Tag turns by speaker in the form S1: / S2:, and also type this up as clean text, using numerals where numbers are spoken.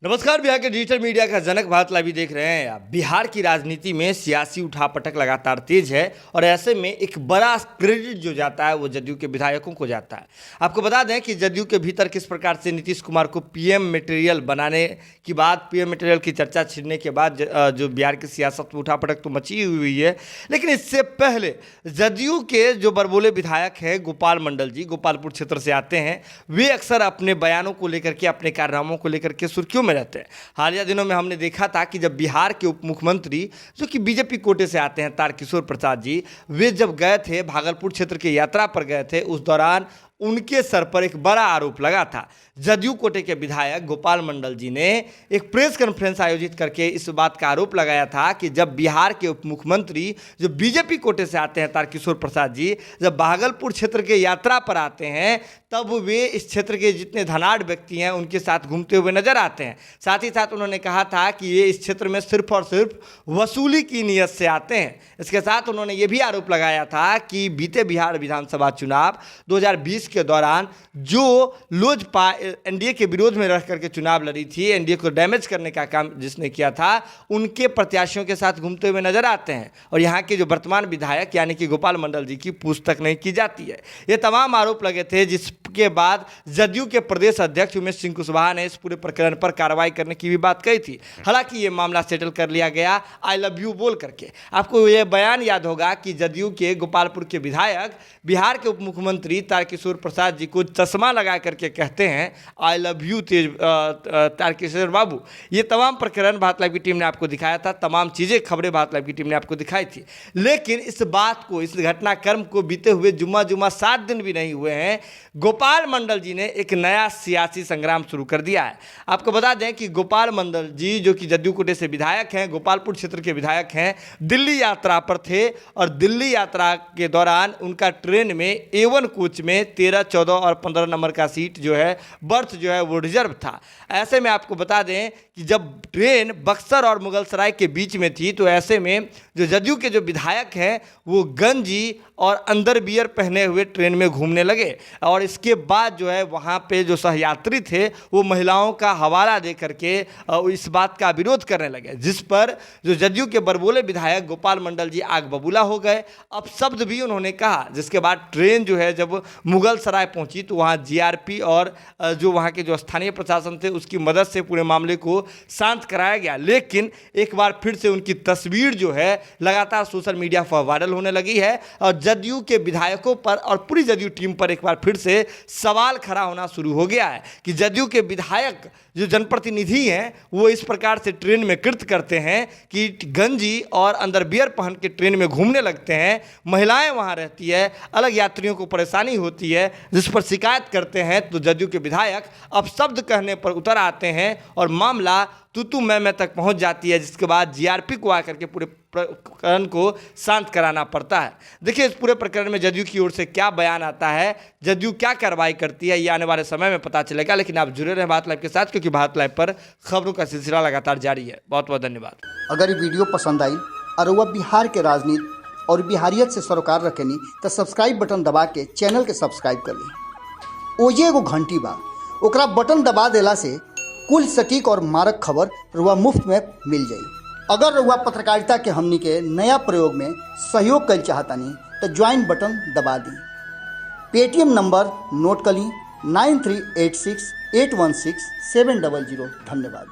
S1: नमस्कार। बिहार के digital media का जनक भारत लाइव देख रहे हैं आप। बिहार की राजनीति में सियासी उठापटक लगातार तेज है और ऐसे में एक बड़ा क्रेडिट जो जाता है वो जदयू के विधायकों को जाता है। आपको बता दें कि जदयू के भीतर किस प्रकार से नीतीश कुमार को पीएम मटेरियल बनाने की बात, पीएम मटेरियल की चर्चा छिड़ने के बाद जो बिहार की सियासत में उठापटक तो मची हुई है, लेकिन इससे पहले जदयू के जो बरबोले विधायक हैं गोपाल मंडल जी, गोपालपुर क्षेत्र से आते हैं, वे अक्सर अपने बयानों को लेकर के, अपने कारनामों को लेकर के सुर्खियों में रहते हैं। हालिया दिनों में हमने देखा था कि जब बिहार के उप मुख्यमंत्री जो कि बीजेपी कोटे से आते हैं तारकिशोर प्रसाद जी, वे जब गए थे भागलपुर क्षेत्र की यात्रा पर गए थे, उस दौरान उनके सर पर एक बड़ा आरोप लगा था। जदयू कोटे के विधायक गोपाल मंडल जी ने एक प्रेस कॉन्फ्रेंस आयोजित करके इस बात का आरोप लगाया था कि जब बिहार के उप मुख्यमंत्री जो बीजेपी कोटे से आते हैं तारकिशोर प्रसाद जी, जब भागलपुर क्षेत्र के यात्रा पर आते हैं, तब वे इस क्षेत्र के जितने धनाढ़ व्यक्ति हैं उनके साथ घूमते हुए नजर आते हैं। साथ ही साथ उन्होंने कहा था कि ये इस क्षेत्र में सिर्फ और सिर्फ वसूली की नीयत से आते हैं। इसके साथ उन्होंने ये भी आरोप लगाया था कि बीते बिहार विधानसभा चुनाव 2020 के दौरान जो लोजपा एनडीए के विरोध में रह करके चुनाव लड़ी थी, एनडीए को डैमेज करने का काम जिसने किया था, उनके प्रत्याशियों के साथ घूमते हुए नजर आते हैं और यहाँ के जो वर्तमान विधायक यानी कि गोपाल मंडल जी की पूछताछ नहीं की जाती है। ये तमाम आरोप लगे थे, जिसके बाद जदयू के प्रदेश अध्यक्ष उमेश सिंह कुशवाहा ने इस पूरे प्रकरण पर कार्रवाई करने की भी बात कही थी। हालांकि ये मामला सेटल कर लिया गया आई लव यू बोल करके। आपको ये बयान याद होगा कि जदयू के गोपालपुर के विधायक बिहार के उप मुख्यमंत्री तारकिशोर प्रसाद जी को चश्मा लगा करके कहते हैं आई लव यू तारकिशोर बाबू। ये तमाम प्रकरण भारत लाइव की टीम ने आपको दिखाया था, तमाम चीज़ें खबरें भारत लाइव की टीम ने आपको दिखाई थी। लेकिन इस बात को, इस घटनाक्रम को बीते हुए जुम्मा 7 दिन भी नहीं हुए हैं, गोपाल मंडल जी ने एक नया सियासी संग्राम शुरू कर दिया है। आपको बता दें कि गोपाल मंडल जी जो कि जदयू कोटे से विधायक हैं, गोपालपुर क्षेत्र के विधायक हैं, दिल्ली यात्रा पर थे और दिल्ली यात्रा के दौरान उनका ट्रेन में A1 कोच में 13, 14 और 15 नंबर का सीट जो है, बर्थ जो है वो रिजर्व था। ऐसे में आपको बता दें कि जब ट्रेन बक्सर और मुगलसराय के बीच में थी, तो ऐसे में जो जदयू के जो विधायक हैं वो गंजी और अंदर बियर पहने हुए ट्रेन में घूमने लगे और इसके बाद जो है वहाँ पे जो सहयात्री थे वो महिलाओं का हवाला दे करके इस बात का विरोध करने लगे, जिस पर जो जदयू के बरबोले विधायक गोपाल मंडल जी आग बबूला हो गए। अब शब्द भी उन्होंने कहा, जिसके बाद ट्रेन जो है जब मुगलसराय पहुंची तो वहाँ जीआरपी और जो वहाँ के जो स्थानीय प्रशासन थे उसकी मदद से पूरे मामले को शांत कराया गया। लेकिन एक बार फिर से उनकी तस्वीर जो है लगातार सोशल मीडिया पर वायरल होने लगी है और जदयू के विधायकों पर और पूरी जदयू टीम पर एक बार फिर से सवाल खड़ा होना शुरू हो गया है कि जदयू के विधायक जो जनप्रतिनिधि हैं वो इस प्रकार से ट्रेन में कृत्य करते हैं कि गंजी और अंदर बियर पहन के ट्रेन में घूमने लगते हैं, महिलाएं वहां रहती है, अलग यात्रियों को परेशानी होती है, जिस पर शिकायत करते हैं। तो जदयू के विधायक अब शब्द कहने पर उतर आते हैं और मामला तू मैं तक पहुंच जाती है, जिसके बाद जीआरपी को आकर के पूरे प्रकरण को शांत कराना पड़ता है। देखिए इस पूरे प्रकरण में जदयू की ओर से क्या बयान आता है, जदयू क्या कार्रवाई करती है, ये आने वाले समय में पता चलेगा। लेकिन आप जुड़े रहें भारत लाइव के साथ, क्योंकि भारत लाइव पर खबरों का सिलसिला लगातार जारी है। बहुत बहुत धन्यवाद।
S2: अगर ये वीडियो पसंद आई और वह बिहार के राजनीति और बिहारियत से सरोकार रखेनी तो सब्सक्राइब बटन दबा के चैनल के सब्सक्राइब कर ली। ओजे एगो घंटी बा, ओकरा बटन दबा देला से कुल सटीक और मारक खबर रुआ मुफ्त में मिल जाई। अगर रुआ पत्रकारिता के हमनी के नया प्रयोग में सहयोग कर चाहतानी तो ज्वाइन बटन दबा दी। पेटीएम नंबर नोट कर ली 9386816700। धन्यवाद।